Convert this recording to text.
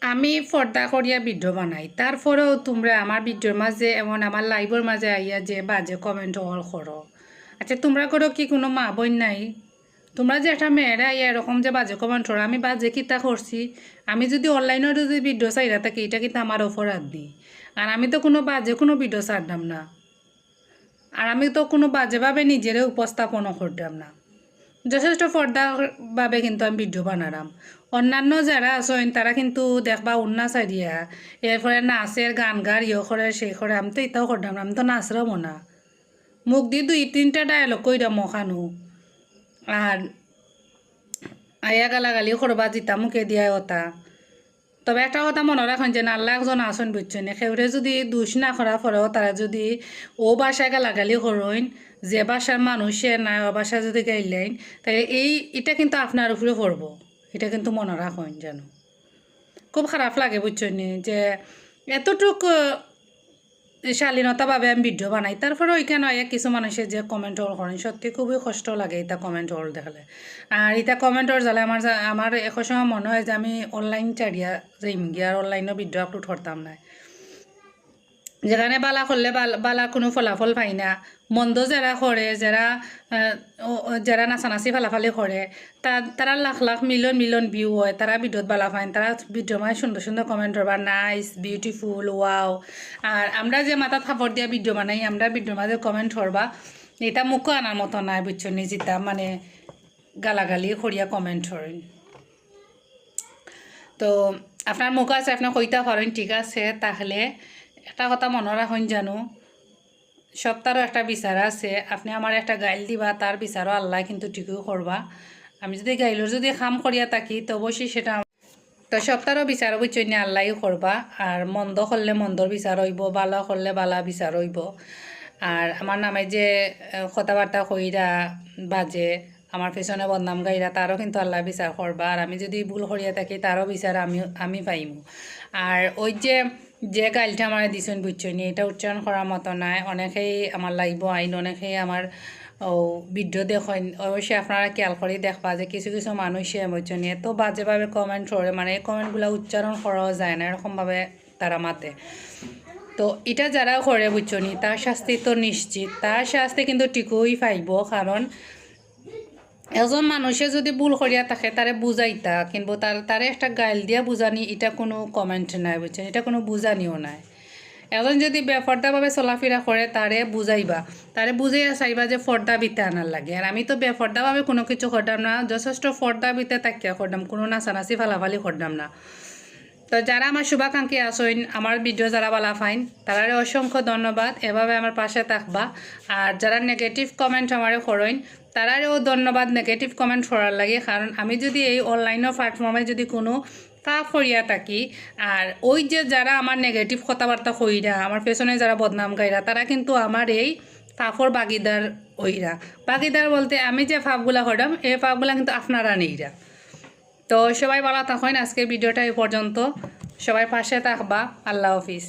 আমি পর্দা করিয়া ভিডিও বানাই, তারপরেও তোমরা আমার ভিডিওর মাঝে এমন আমার লাইভের মাঝে আইয়া যে বাজে কমেন্ট অল করো। আচ্ছা, তোমরা করো কি কোনো মা বোন নাই? তোমরা যে একটা মেয়েরা আইয়া এরকম যে বাজে কমেন্ট করো, আমি বাজে কিতা করছি? আমি যদি অনলাইনে যদি ভিডিও চাইরা থাকি, এটা কিন্তু আমার অপরাধ নেই। আর আমি তো কোনো বাজে কোনো ভিডিও ছাড়লাম না, আর আমি তো কোনো বাজেভাবে নিজেরে উপস্থাপনও করতাম না। যথেষ্ট পর্দাভাবে কিন্তু আমি ভিডিও বানালাম। অন্যান্য যারা আছেন তারা কিন্তু দেখবা উন্না চাইয়া এরপরে নাচের গান গার ইয়ে করে সে করে, আমি তো এটাও করতাম না, আমি তো নাচরামো না। মুখ দিয়ে 2-3টা ডায়লগ কইরাম ওখানো, আর আয়া গালাগালি করবা জিতা মুখে দিয়া ওটা। তবে একটা কথা মনে রাখেন যে আল্লাহ একজন আসন বুঝছেন, সেউরে যদি দুষ না করা পরেও তারা যদি ও বাসায় গালাগালি করইন, যে বাসার মানুষে নাই ও বাসা যদি গাইলেন, তাহলে এটা কিন্তু আপনার উপরে পড়বো। এটা কিন্তু মনে রাখেন যেন। খুব খারাপ লাগে বুঝছেন যে এতটুকু শালীনতাভাবে আমি ভিডিও বানাই, তারপরে ওইখানে কিছু মানুষের যে কমেন্ট হল করেন, সত্যি খুবই কষ্ট লাগে এটা কমেন্ট হল দেখলে। আর এটা কমেন্টর জ্বালা আমার এখন সময় মনে হয় যে আমি অনলাইন চাড়িয়া যাইম গিয়ে আর অনলাইনও ভিডিও আপলোড করতাম না। যেখানে বালা করলে বালা কোনো ফলাফল পাই না, মন্দ যারা করে, যারা নাচানাচি ফালাফালি করে, তারা lakh lakh million million view হয়, তারা ভিডিওত বালা পাইন, তারা ভিডিও মানে সুন্দর সুন্দর কমেন্ট করবা, নাইস, বিউটিফুল, ওয়াও। আর আমরা যে মাথা থাপড় দিয়া ভিডিও বানাই, আমরা ভিডিওর মাঝে কমেন্ট করবা, এটা মুখও আনার মতো নাই বুঝছো নি, যেটা মানে গালাগালি করিয়া কমেন্ট করেন। তো আপনার মুখ আছে, আপনার কইতা পারেন, ঠিক আছে, তাহলে একটা কথা মনে রাখুন জানো, সপ্তাহেরও একটা বিচার আছে। আপনি আমার একটা গাইল দিবা, তার বিচারও আল্লাহ কিন্তু ঠিকই করবা। আমি যদি গাইলর যদি কাম করিয়া থাকি তো অবশ্যই সেটা তো সপ্তাহেরও বিচারও বুঝছই আল্লাহই করবা। আর মন্দ করলে মন্দর বিচার হইব, বালা করলে বালা বিচার হইব। আর আমার নামে যে কথাবার্তা কইরা বাজে, আমার পেছনে বদনাম গাইরা, তারও কিন্তু আল্লাহ বিচার করবা। আর আমি যদি ভুল করিয়া থাকি তারও বিচার আমি পাইম। আর ওই যে গাইলটা আমার দিছেন বুঝছেন, এটা উচ্চারণ করার মতো নাই। অনেকেই আমার লাইব আইন, অনেকেই আমার ভিডিও দেখেন, অবশ্যই আপনারা খেয়াল করে দেখবা যে কিছু কিছু মানুষে বুঝছেন এত বাজেভাবে কমেন্ট করে, মানে এই কমেন্টগুলো উচ্চারণ করাও যায় না, এরকমভাবে তারা মাতে। তো এটা যারা করে বুঝছেন, তার শাস্তি তো নিশ্চিত, তার শাস্তি কিন্তু ঠিকই পাইব। কারণ এজন মানুষে যদি ভুল করিয়া থাকে তারে বুঝাইতা, কিন্তু তারে একটা গাইল দিয়া বুঝানি, এটা কোনো কমেন্ট নাই বুঝছেন, এটা কোনো বুঝানিও নাই। এখন যদি বেফর্দাভাবে চলাফেরা করে তারে বুঝাইবা, তারে বুঝাইয়া চাইবা যে ফর্দা বিতে আনার লাগে। আর আমি তো বেফর্দাভাবে কোনো কিছু করতাম না, যথেষ্ট ফর্দা বিতে তাকিয়া করতাম, কোনো নাচানাচি ফালাফালি করতাম না। তো যারা আমার শুভাকাঙ্ক্ষী আসেন, আমার ভিডিও যারা বালা ফাইন, তারারে অসংখ্য ধন্যবাদ, এভাবে আমার পাশে থাকবা। আর যারা নেগেটিভ কমেন্ট আমারে করেন, তারারেও ধন্যবাদ নেগেটিভ কমেন্ট করার লাগে। কারণ আমি যদি এই অনলাইনের প্ল্যাটফর্মে যদি কোনো কাজ করিয়া থাকি, আর ওই যে যারা আমার নেগেটিভ কথাবার্তা কইরা, আমার পেছনে যারা বদনাম গাইরা, তারা কিন্তু আমার এই পাপর বাগিদার ওইরা। বাগিদার বলতে আমি যে ফাপগুলা করলাম, এই ফাপগুলা কিন্তু আপনারা নেইরা। তো সবাই ভালো থাকেন, আজকের ভিডিওটা এই পর্যন্ত। সবাই পাশে থাকবা। আল্লাহ হাফিজ।